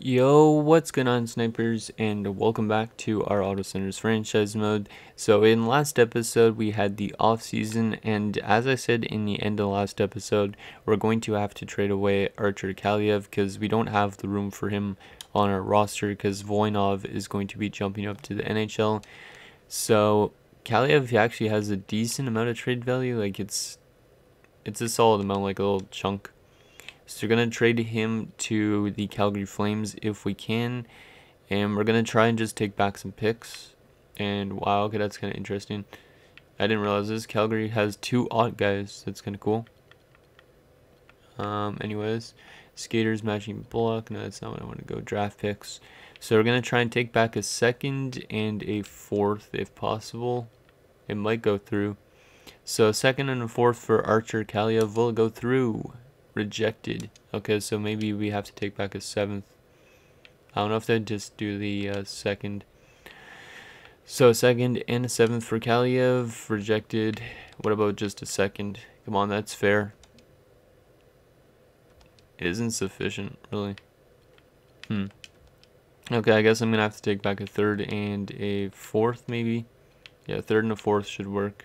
Yo, what's going on, snipers, and welcome back to our Auto Centers franchise mode. So in last episode we had the off season, and as I said in the end of the last episode, we're going to have to trade away Archer Kaliev because we don't have the room for him on our roster because Voinov is going to be jumping up to the NHL. So Kaliev actually has a decent amount of trade value, like it's a solid amount, like a little chunk. So we're going to trade him to the Calgary Flames if we can. And we're going to try and just take back some picks. And wow, okay, that's kind of interesting. I didn't realize this. Calgary has 2 odd guys. That's kind of cool. Anyways, skaters matching block. No, that's not what I want to go. Draft picks. So we're going to try and take back a 2nd and a 4th if possible. It might go through. So 2nd and a 4th for Archer Kaliev will go through. Rejected. Okay, so maybe we have to take back a 7th. I don't know if they'd just do the 2nd. So 2nd and a 7th for Kaliev. Rejected. What about just a 2nd? Come on, that's fair. It isn't sufficient, really. Okay, I guess I'm gonna have to take back a 3rd and a 4th, maybe. Yeah, 3rd and a 4th should work.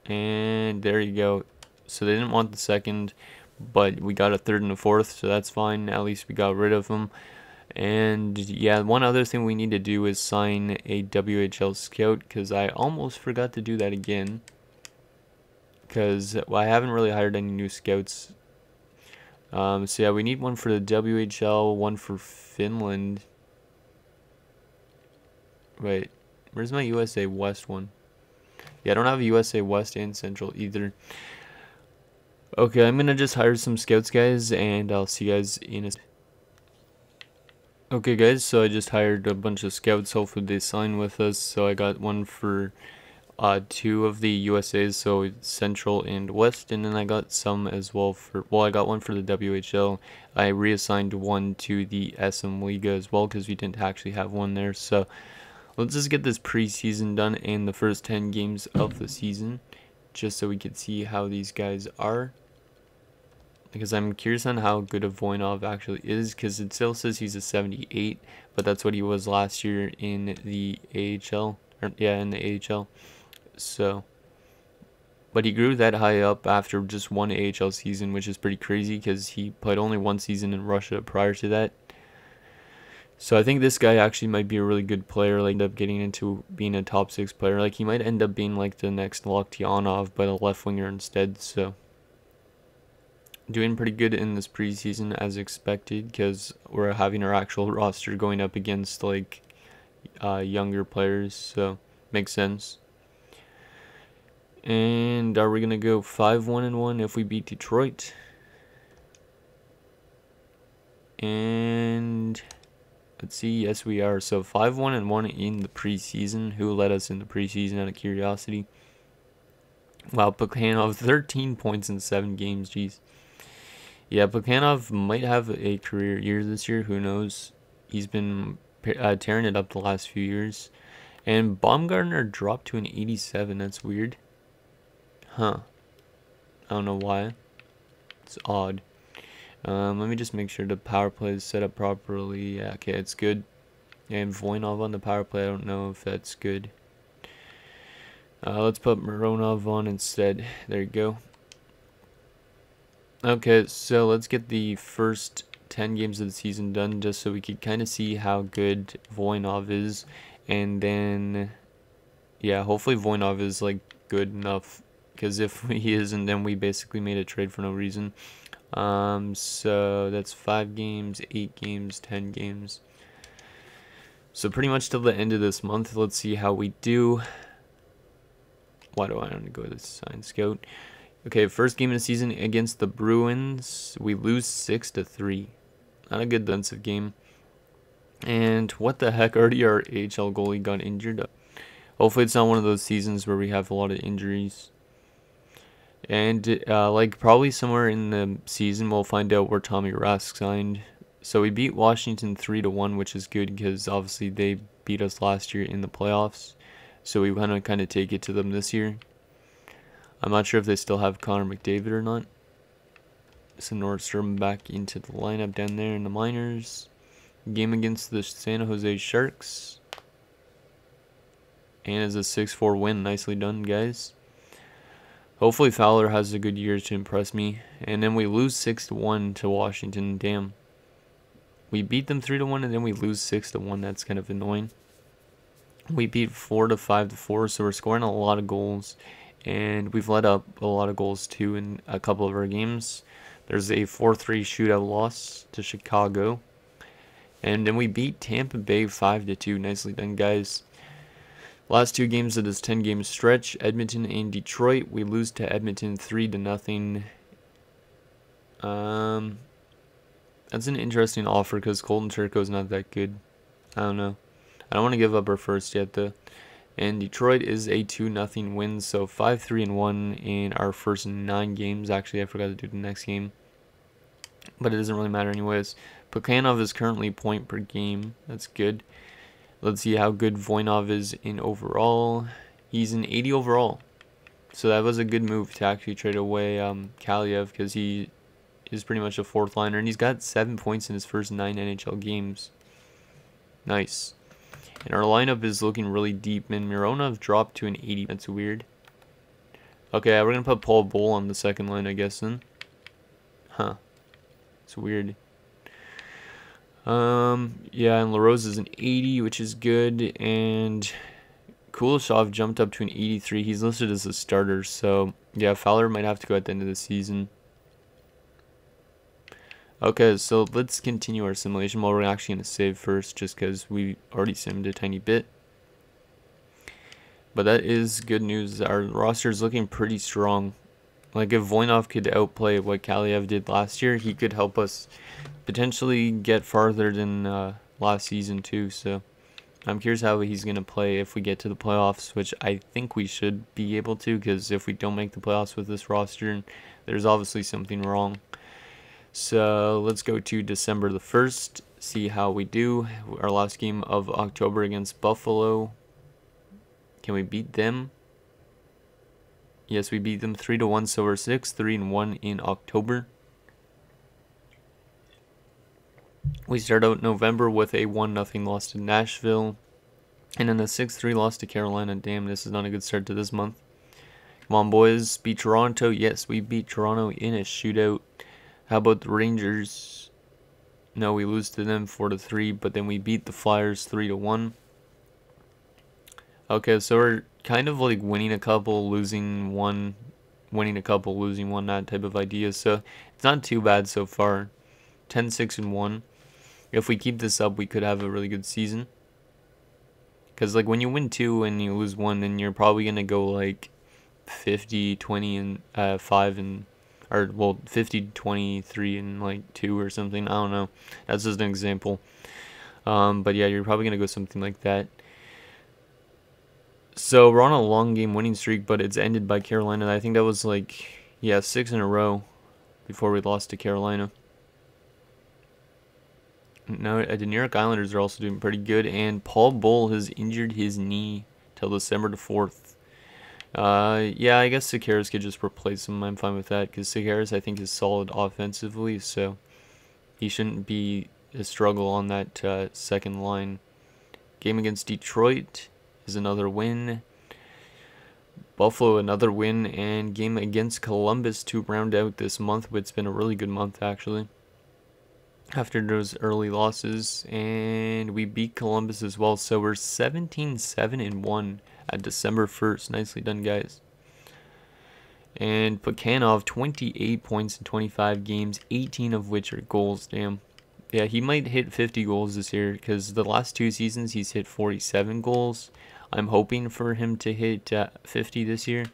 And there you go. So they didn't want the 2nd, but we got a 3rd and a 4th, so that's fine. At least we got rid of them. And yeah, one other thing we need to do is sign a WHL scout, because I almost forgot to do that again. Because I haven't really hired any new scouts. So yeah, we need one for the WHL, one for Finland. Wait, where's my USA West one? Yeah, I don't have a USA West and Central either. Okay, I'm gonna just hire some scouts, guys, and I'll see you guys in a... Okay, guys, so I just hired a bunch of scouts. Hopefully they sign with us. So I got one for 2 of the USAs, so Central and West, and then I got some as well for... Well, I got one for the WHL. I reassigned one to the SM Liga as well because we didn't actually have one there. So let's just get this preseason done and the first 10 games of the season, just so we can see how these guys are. Because I'm curious on how good a Voinov actually is, because it still says he's a 78, but that's what he was last year in the AHL. Yeah, in the AHL. So, but he grew that high up after just 1 AHL season, which is pretty crazy because he played only 1 season in Russia prior to that. So I think this guy actually might be a really good player, like end up getting into being a top 6 player. Like he might end up being like the next Loktionov, but a left winger instead. So doing pretty good in this preseason as expected, because we're having our actual roster going up against like younger players, so makes sense. And are we gonna go 5-1-1 if we beat Detroit? And let's see, yes we are. So 5-1-1 in the preseason. Who led us in the preseason out of curiosity? Wow, Plekhanov, 13 points in 7 games, jeez. Yeah, Plekhanov might have a career year this year. Who knows? He's been tearing it up the last few years. And Baumgartner dropped to an 87. That's weird. Huh. I don't know why. It's odd. Let me just make sure the power play is set up properly. Yeah, okay, it's good. And Voinov on the power play. I don't know if that's good. Let's put Mironov on instead. There you go. Okay, so let's get the first 10 games of the season done, just so we could kind of see how good Voinov is. And then, yeah, hopefully Voinov is like good enough, because if he isn't, then we basically made a trade for no reason. So that's 5 games, 8 games, 10 games. So pretty much till the end of this month. Let's see how we do. Why do I want to go to sign scout? Okay, first game of the season against the Bruins, we lose 6-3. Not a good defensive game. And what the heck, already our AHL goalie got injured. Hopefully it's not one of those seasons where we have a lot of injuries. And like probably somewhere in the season we'll find out where Tommy Rask signed. So we beat Washington 3-1, which is good because obviously they beat us last year in the playoffs. So we want to kind of take it to them this year. I'm not sure if they still have Connor McDavid or not. So Nordstrom back into the lineup down there in the minors. Game against the San Jose Sharks. And it's a 6-4 win. Nicely done, guys. Hopefully Fowler has a good year to impress me. And then we lose 6-1 to Washington. Damn. We beat them 3-1 and then we lose 6-1. That's kind of annoying. We beat 4-5-4, so we're scoring a lot of goals. And we've let up a lot of goals too in a couple of our games. There's a 4-3 shootout loss to Chicago. And then we beat Tampa Bay 5-2. Nicely done, guys. Last two games of this 10-game stretch, Edmonton and Detroit. We lose to Edmonton 3-0. That's an interesting offer because Colton Turco's not that good. I don't know. I don't want to give up our first yet, though. And Detroit is a 2-0 win, so 5-3-1 in our first 9 games. Actually, I forgot to do the next game. But it doesn't really matter anyways. Konac is currently point per game. That's good. Let's see how good Voinov is in overall. He's an 80 overall. So that was a good move to actually trade away Kaliev because he is pretty much a fourth liner. And he's got 7 points in his first 9 NHL games. Nice. And our lineup is looking really deep. And Mironov dropped to an 80. That's weird. Okay, we're going to put Paul Bull on the second line, I guess, then. Huh. It's weird. Yeah, and LaRose is an 80, which is good, and Kuleshov jumped up to an 83. He's listed as a starter, so yeah, Fowler might have to go at the end of the season. Okay, so let's continue our simulation. Well, we're actually going to save first, just because we already simmed a tiny bit. But that is good news. Our roster is looking pretty strong. Like, if Voinov could outplay what Kaliev did last year, he could help us potentially get farther than last season too. So I'm curious how he's going to play if we get to the playoffs, which I think we should be able to, because if we don't make the playoffs with this roster, there's obviously something wrong. So let's go to December the 1st, see how we do. Our last game of October against Buffalo. Can we beat them? Yes, we beat them 3-1, so we're 6-3-1 in October. We start out November with a 1-0 loss to Nashville. And then a 6-3 loss to Carolina. Damn, this is not a good start to this month. Come on, boys. Beat Toronto. Yes, we beat Toronto in a shootout. How about the Rangers? No, we lose to them 4-3, but then we beat the Flyers 3-1. Okay, so we're kind of like winning a couple, losing one, winning a couple, losing one, that type of idea. So it's not too bad so far. 10-6-1. If we keep this up, we could have a really good season. Because like when you win 2 and you lose 1, then you're probably gonna go like 50-20 and 5 and, or well, 50-23 and like 2 or something. I don't know. That's just an example. But yeah, you're probably gonna go something like that. So we're on a long game winning streak, but it's ended by Carolina. I think that was like, yeah, 6 in a row before we lost to Carolina. No, the New York Islanders are also doing pretty good, and Paul Bull has injured his knee till December the 4th. Yeah, I guess Sekeres could just replace him. I'm fine with that, because Sekeres, I think, is solid offensively, so he shouldn't be a struggle on that second line. Game against Detroit is another win. Buffalo, another win, and game against Columbus to round out this month. It's been a really good month, actually, after those early losses, and we beat Columbus as well. So we're 17-7-1 at December 1st. Nicely done, guys. And Pakanov, 28 points in 25 games, 18 of which are goals. Damn. Yeah, he might hit 50 goals this year, because the last 2 seasons he's hit 47 goals. I'm hoping for him to hit 50 this year.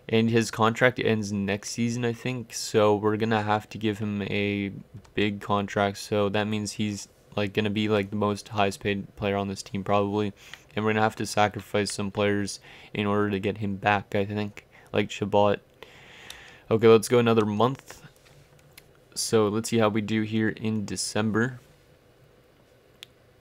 And his contract ends next season, I think. So we're going to have to give him a big contract. So that means he's like going to be like the most highest paid player on this team probably. And we're going to have to sacrifice some players in order to get him back, I think. Like Chabot. Okay, let's go another month. So let's see how we do here in December.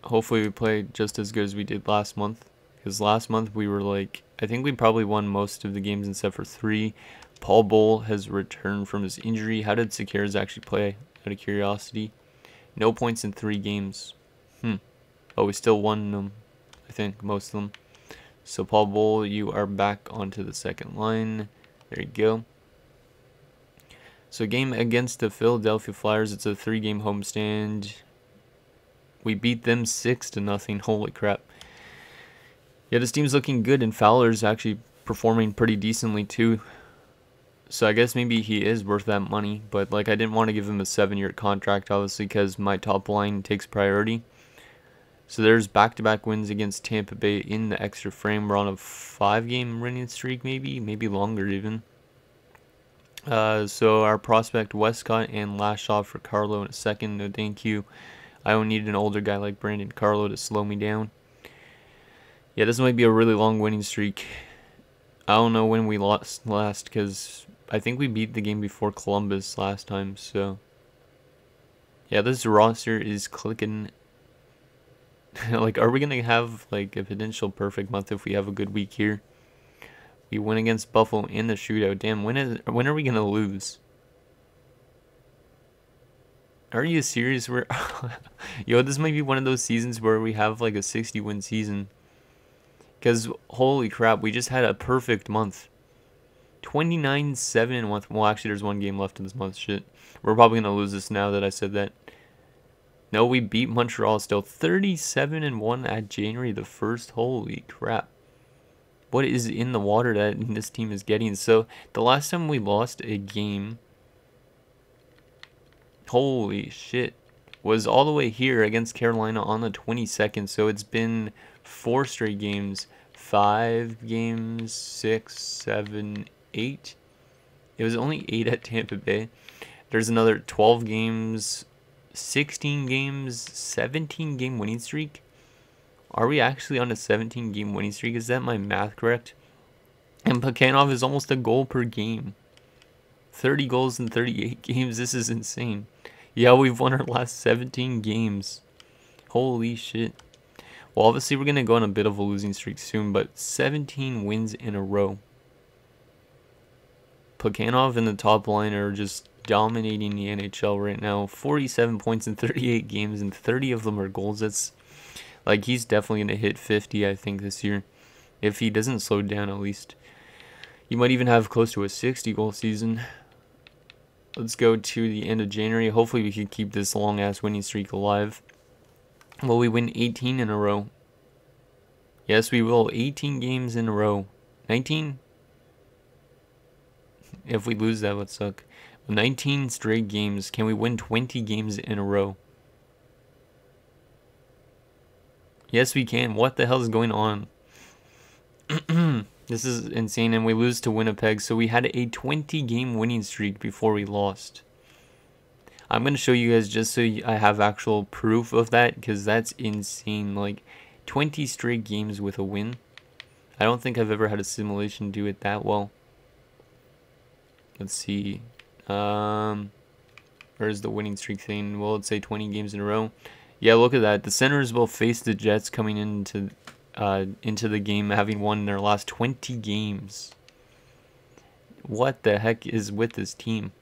Hopefully we play just as good as we did last month. Because last month we were like, I think we probably won most of the games except for 3. Paul Bull has returned from his injury. How did Sequeiros actually play, out of curiosity? No points in 3 games. Oh, we still won them, I think, most of them. So Paul Bull, you are back onto the second line. There you go. So game against the Philadelphia Flyers. It's a 3-game homestand. We beat them 6-0. Holy crap. Yeah, this team's looking good, and Fowler's actually performing pretty decently too. So I guess maybe he is worth that money, but like I didn't want to give him a 7-year contract, obviously, because my top line takes priority. So there's back-to-back wins against Tampa Bay in the extra frame. We're on a 5-game winning streak, maybe longer even. So our prospect Westcott and Lashaw for Carlo in a second. No thank you. I don't need an older guy like Brandon Carlo to slow me down. Yeah, this might be a really long winning streak. I don't know when we lost last, because I think we beat the game before Columbus last time. So yeah, this roster is clicking. Like, are we gonna have like a potential perfect month if we have a good week here? We win against Buffalo in the shootout. Damn, when are we gonna lose? Are you serious? Yo, this might be one of those seasons where we have like a 60-win season. Because holy crap, we just had a perfect month. 29-7-1. Well, actually, there's 1 game left in this month. Shit, we're probably gonna lose this now that I said that. No, we beat Montreal still. 37-1 at January the 1st. Holy crap. What is in the water that this team is getting? So, the last time we lost a game, holy shit, was all the way here against Carolina on the 22nd. So, it's been 4 straight games. 5 games, 6, 7, 8. It was only 8 at Tampa Bay. There's another 12 games, 16 games, 17-game winning streak. Are we actually on a 17-game winning streak? Is that my math correct? And Plekhanov is almost a goal per game. 30 goals in 38 games. This is insane. Yeah, we've won our last 17 games. Holy shit. Well, obviously we're going to go on a bit of a losing streak soon, but 17 wins in a row. Plekhanov and the top line are just dominating the NHL right now. 47 points in 38 games, and 30 of them are goals. That's like, he's definitely going to hit 50, I think, this year. If he doesn't slow down, at least. He might even have close to a 60-goal season. Let's go to the end of January. Hopefully we can keep this long-ass winning streak alive. Will we win 18 in a row? Yes, we will. 18 games in a row. 19? If we lose, that would suck. 19 straight games. Can we win 20 games in a row? Yes, we can. What the hell is going on? This is insane. And we lose to Winnipeg. So we had a 20-game winning streak before we lost. I'm going to show you guys just so I have actual proof of that, because that's insane. Like, 20 straight games with a win. I don't think I've ever had a simulation do it that well. Let's see. Where's the winning streak thing? Well, let's say 20 games in a row. Yeah, look at that. The Senators will face the Jets coming into the game, having won their last 20 games. What the heck is with this team?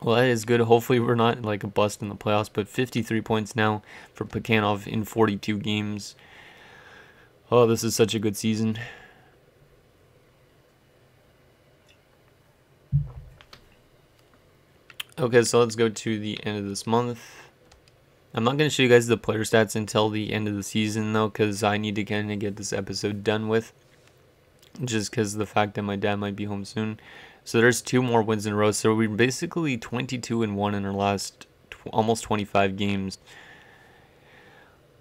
Well, that is good. Hopefully we're not like a bust in the playoffs, but 53 points now for Plekhanov in 42 games. Oh, this is such a good season. Okay, so let's go to the end of this month. I'm not going to show you guys the player stats until the end of the season, though, because I need to kind of get this episode done with. Just because of the fact that my dad might be home soon. So there's 2 more wins in a row. So we're basically 22-1 in our last almost 25 games.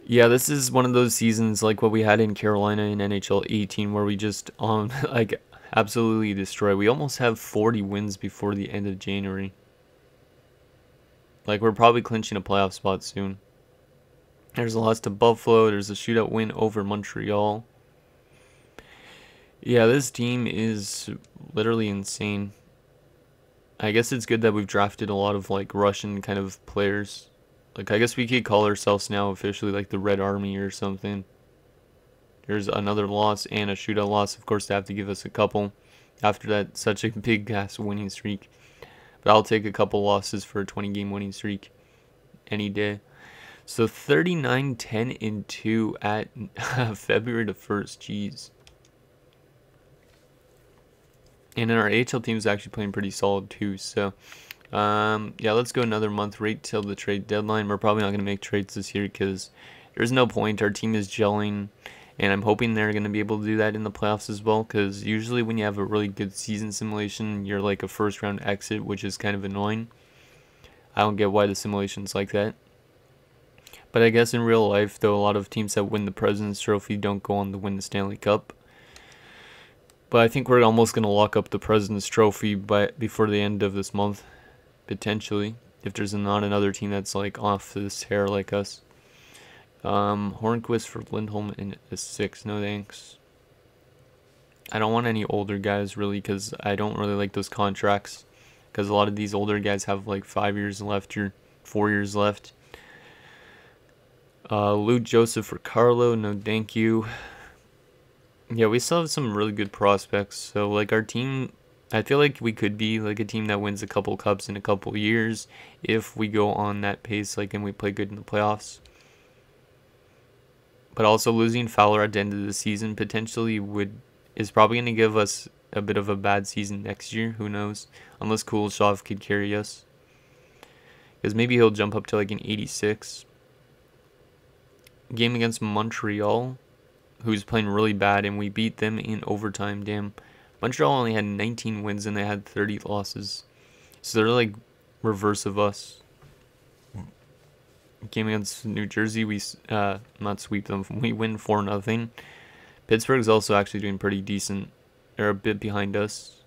Yeah, this is one of those seasons like what we had in Carolina in NHL 18, where we just like absolutely destroy. We almost have 40 wins before the end of January. Like, we're probably clinching a playoff spot soon. There's a loss to Buffalo. There's a shootout win over Montreal. Yeah, this team is literally insane. I guess it's good that we've drafted a lot of like Russian kind of players. Like, I guess we could call ourselves now officially like the Red Army or something. There's another loss and a shootout loss. Of course, they have to give us a couple. after that such a big ass winning streak. But I'll take a couple losses for a 20-game winning streak any day. So 39, 10, and 2 at February the 1st. Jeez. And then our AHL team is actually playing pretty solid too. So, yeah, let's go another month right till the trade deadline. We're probably not going to make trades this year because there's no point. Our team is gelling, and I'm hoping they're going to be able to do that in the playoffs as well, because usually when you have a really good season simulation, you're like a first-round exit, which is kind of annoying. I don't get why the simulation's like that. But I guess in real life, though, a lot of teams that win the President's Trophy don't go on to win the Stanley Cup. But I think we're almost going to lock up the President's Trophy before the end of this month, potentially, if there's not another team that's like off this hair like us. Hornquist for Lindholm in a 6, no thanks. I don't want any older guys really, because I don't really like those contracts, because a lot of these older guys have like 5 years left or 4 years left. Lou Joseph for Carlo, no thank you. Yeah, we still have some really good prospects. So like our team, I feel like we could be like a team that wins a couple cups in a couple years if we go on that pace, like, and we play good in the playoffs. But also losing Fowler at the end of the season potentially is probably going to give us a bit of a bad season next year. Who knows? Unless Kuleshov could carry us, because maybe he'll jump up to like an 86. Game against Montreal, who's playing really bad, and we beat them in overtime. Damn. Montreal only had 19 wins and they had 30 losses. So they're like reverse of us. Game against New Jersey, we not sweep them. We win 4-0. Pittsburgh's also actually doing pretty decent. They're a bit behind us.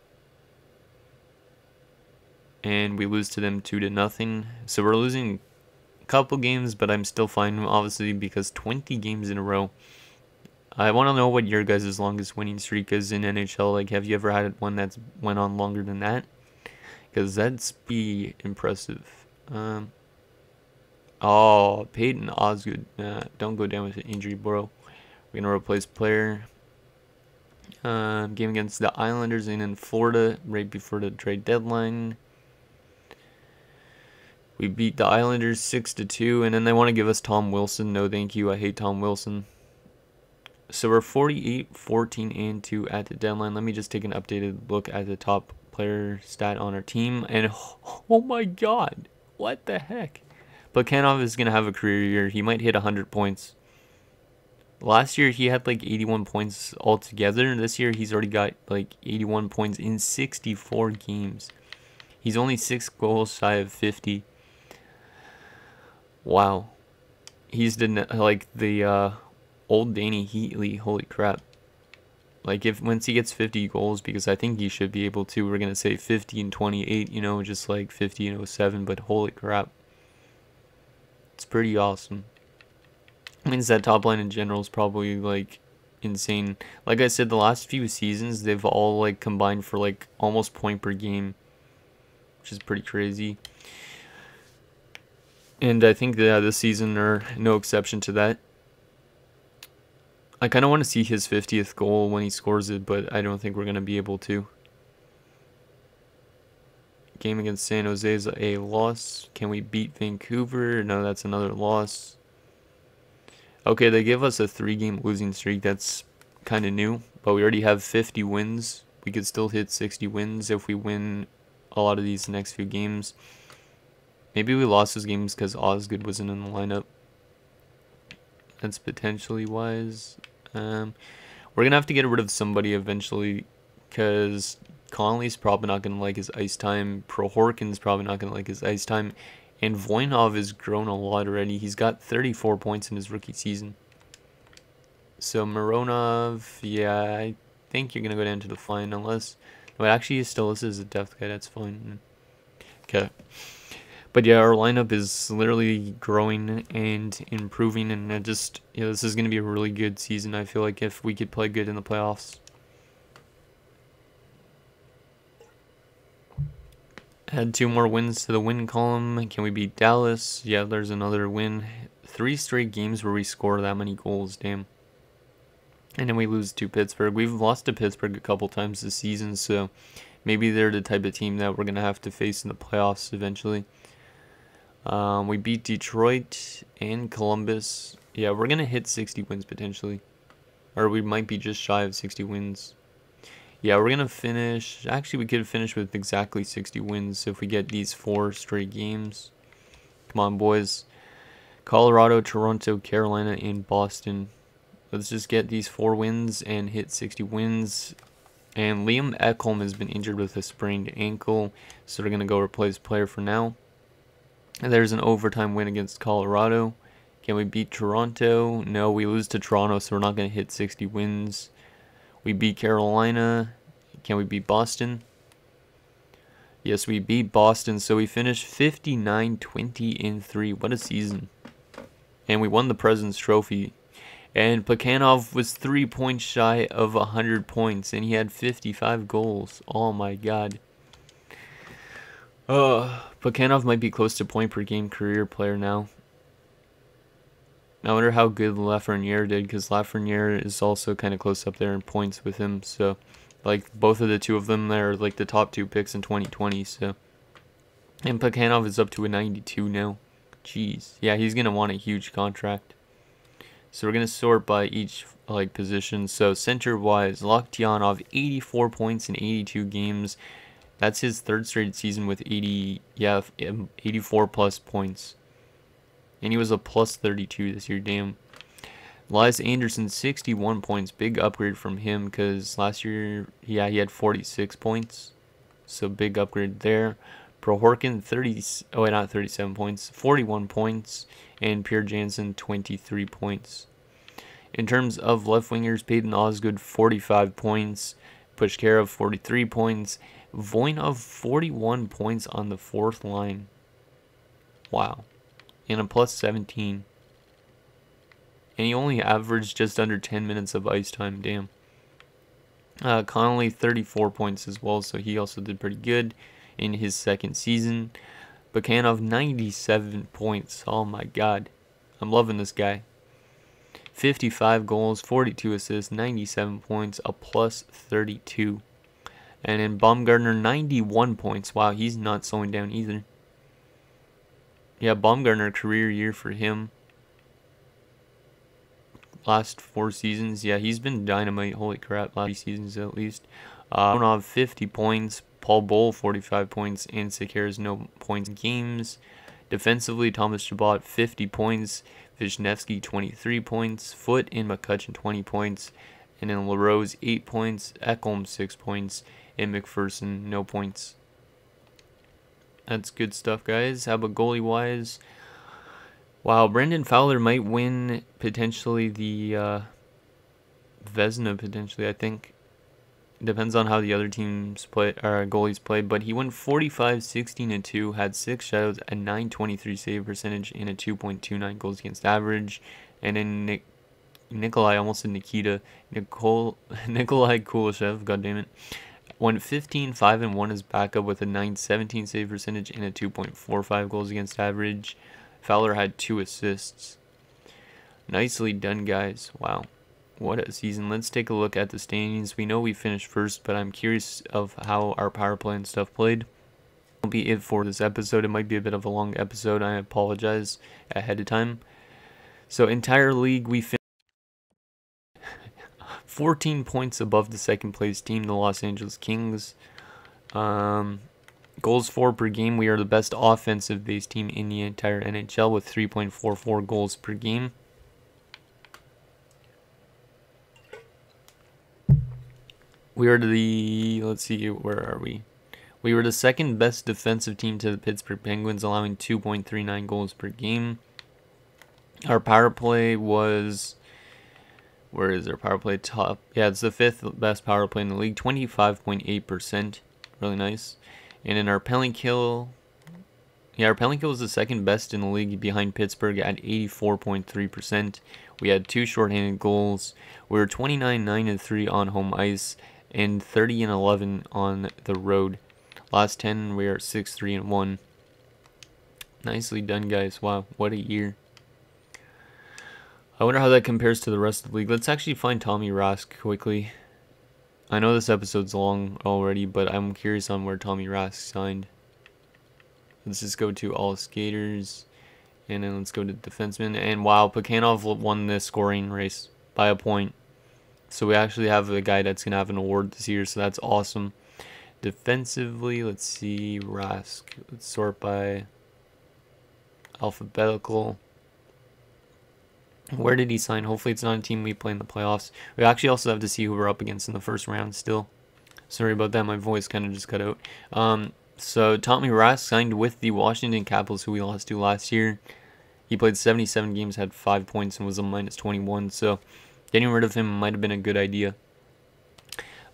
And we lose to them 2-0. So we're losing couple games, but I'm still fine, obviously, because 20 games in a row. I want to know what your guys' longest winning streak is in NHL. Like, have you ever had one that's went on longer than that? Because that's be impressive. Oh, Peyton Osgood. Don't go down with an injury, bro. We're gonna replace player. Game against the Islanders in Florida right before the trade deadline. We beat the Islanders 6-2, and then they want to give us Tom Wilson. No, thank you. I hate Tom Wilson. So we're 48, 14, and 2 at the deadline. Let me just take an updated look at the top player stat on our team. And oh my god, what the heck? Plekhanov is going to have a career year. He might hit 100 points. Last year, he had like 81 points altogether. This year, he's already got like 81 points in 64 games. He's only 6 goals shy of 50. Wow. He's like the old Danny Heatley. Holy crap. Like, once he gets 50 goals, because I think he should be able to, we're going to say 50 and 28, you know, just like 50 and 07, but holy crap. It's pretty awesome. It means that top line in general is probably like insane. Like I said, the last few seasons, they've all like combined for like almost point per game, which is pretty crazy. And I think that this season are no exception to that. I kind of want to see his 50th goal when he scores it, but I don't think we're going to be able to. Game against San Jose is a loss. Can we beat Vancouver? No, that's another loss. Okay, they give us a 3-game losing streak. That's kind of new, but we already have 50 wins. We could still hit 60 wins if we win a lot of these next few games. Maybe we lost those games because Osgood wasn't in the lineup. That's potentially wise. We're going to have to get rid of somebody eventually, because Connolly's probably not going to like his ice time. Prohorkin's probably not going to like his ice time. And Voinov has grown a lot already. He's got 34 points in his rookie season. So Mironov, yeah, I think you're going to go down to the fine unless... But actually, he still listed as a depth guy. That's fine. Okay. But yeah, our lineup is literally growing and improving, and it just, yeah, this is going to be a really good season, I feel like, if we could play good in the playoffs. Add 2 more wins to the win column. Can we beat Dallas? Yeah, there's another win. 3 straight games where we score that many goals, damn. And then we lose to Pittsburgh. We've lost to Pittsburgh a couple times this season, so maybe they're the type of team that we're going to have to face in the playoffs eventually. We beat Detroit and Columbus. Yeah, we're going to hit 60 wins potentially. Or we might be just shy of 60 wins. Yeah, we're going to finish. Actually, we could finish with exactly 60 wins if we get these 4 straight games. Come on, boys. Colorado, Toronto, Carolina, and Boston. Let's just get these 4 wins and hit 60 wins. And Liam Ekholm has been injured with a sprained ankle, so they're going to go replace player for now. And there's an overtime win against Colorado. Can we beat Toronto? No, we lose to Toronto, so we're not going to hit 60 wins. We beat Carolina. Can we beat Boston? Yes, we beat Boston, so we finished 59-20-3. What a season. And we won the President's Trophy. And Plekhanov was 3 points shy of 100 points, and he had 55 goals. Oh my god. Plekhanov might be close to point per game career player now. I wonder how good Lafreniere did, because Lafreniere is also kind of close up there in points with him. So, like, both of the two of them, they're like the top 2 picks in 2020. So, and Plekhanov is up to a 92 now. Jeez. Yeah, he's going to want a huge contract. So we're going to sort by each like position. So center-wise, Loktionov, 84 points in 82 games. That's his 3rd straight season with 84 plus points. And he was a plus 32 this year, damn. Elias Anderson, 61 points. Big upgrade from him because last year, yeah, he had 46 points. So big upgrade there. Prohorkin, 37 points, 41 points, and Pierre Jansen, 23 points. In terms of left wingers, Peyton Osgood, 45 points, Pushkarov, 43 points, Voinov, 41 points on the 4th line. Wow. And a plus 17. And he only averaged just under 10 minutes of ice time, damn. Connolly, 34 points as well, so he also did pretty good in his 2nd season. Plekhanov, 97 points. Oh my god. I'm loving this guy. 55 goals, 42 assists, 97 points, a plus 32. And then Baumgartner, 91 points. Wow, he's not slowing down either. Yeah, Baumgartner, career year for him. Last 4 seasons, yeah, he's been dynamite. Holy crap, last 3 seasons at least. Konov, 50 points. Paul Boll, 45 points. And Sekeres, no points in games. Defensively, Thomas Chabot, 50 points. Vishnevsky, 23 points. Foote and McCutcheon, 20 points. And then LaRose, 8 points. Ekholm, 6 points. And McPherson, no points. That's good stuff, guys. How about goalie-wise? Wow, Brendan Fowler might win potentially the Vezina, potentially, I think. Depends on how the other teams play, or goalies played, but he went 45-16-2, had 6 shutouts, a .923 save percentage, and a 2.29 goals against average. And then Nikolai, almost said Nikita, Nikolai Kuleshov, goddammit, went 15-5-1 as backup with a .917 save percentage and a 2.45 goals against average. Fowler had 2 assists. Nicely done, guys. Wow. What a season. Let's take a look at the standings. We know we finished first, but I'm curious of how our power play and stuff played. That'll be it for this episode. It might be a bit of a long episode. I apologize ahead of time. So, entire league, we finished 14 points above the 2nd place team, the Los Angeles Kings. Goals for per game, we are the best offensive-based team in the entire NHL with 3.44 goals per game. We are let's see, where are we? We were the 2nd best defensive team to the Pittsburgh Penguins, allowing 2.39 goals per game. Our power play was, where is our power play top? Yeah, it's the 5th best power play in the league, 25.8%. Really nice. And in our penalty kill, yeah, our penalty kill was the 2nd best in the league behind Pittsburgh at 84.3%. We had 2 shorthanded goals. We were 29-9-3 on home ice and 30-11 on the road. Last 10, we are 6-3-1. Nicely done, guys. Wow, what a year. I wonder how that compares to the rest of the league. Let's actually find Tommy Rask quickly. I know this episode's long already, but I'm curious on where Tommy Rask signed. Let's just go to all skaters, and then let's go to defensemen. And wow, Pekanov won this scoring race by a point. So we actually have a guy that's going to have an award this year, so that's awesome. Defensively, let's see, Rask. Let's sort by alphabetical. Where did he sign? Hopefully it's not a team we play in the playoffs. We actually also have to see who we're up against in the first round still. Sorry about that, my voice kind of just cut out. So Tommy Rask signed with the Washington Capitals, who we lost to last year. He played 77 games, had 5 points, and was a -21. So getting rid of him might have been a good idea.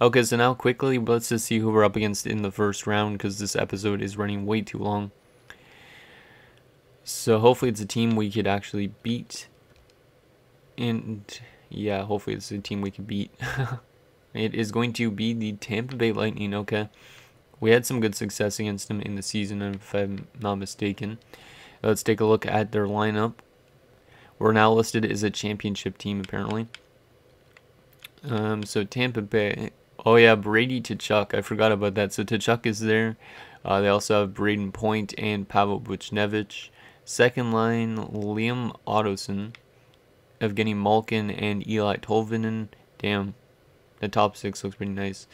Okay, so now quickly, let's just see who we're up against in the first round, because this episode is running way too long. So hopefully it's a team we could actually beat. And yeah, hopefully it's a team we can beat. It is going to be the Tampa Bay Lightning, okay? We had some good success against them in the season, if I'm not mistaken. Let's take a look at their lineup. We're now listed as a championship team, apparently. So Tampa Bay. Oh yeah, Brady Tkachuk. I forgot about that. So Tkachuk is there. They also have Braden Point and Pavel Buchnevich. Second line, Liam Ottoson, Evgeny Malkin, and Eli Tolvanen. Damn, the top 6 looks pretty nice.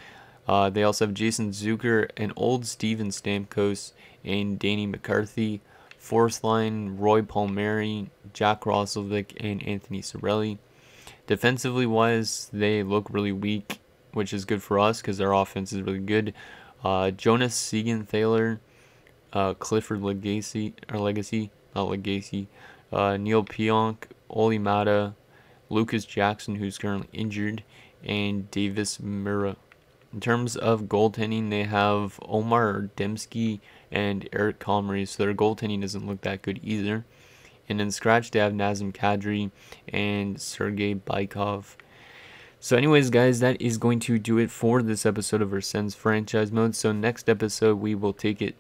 They also have Jason Zucker and old Steven Stamkos and Danny McCarthy. Fourth line, Roy Palmieri, Jack Roslovic, and Anthony Cirelli. Defensively wise, they look really weak, which is good for us because our offense is really good. Jonas Siegenthaler, Clifford Legacy, Neil Pionk, Oli Mata, Lucas Jackson, who's currently injured, and Davis Mira. In terms of goaltending, they have Omar Dembski and Eric Comrie, so their goaltending doesn't look that good either. And in scratch, they have Nazem Kadri and Sergei Baikov. So anyways, guys, that is going to do it for this episode of our Sens franchise mode. So next episode, we will take it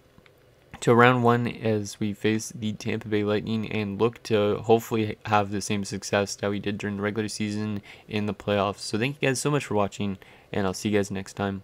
to round 1 as we face the Tampa Bay Lightning and look to hopefully have the same success that we did during the regular season in the playoffs. So thank you guys so much for watching, and I'll see you guys next time.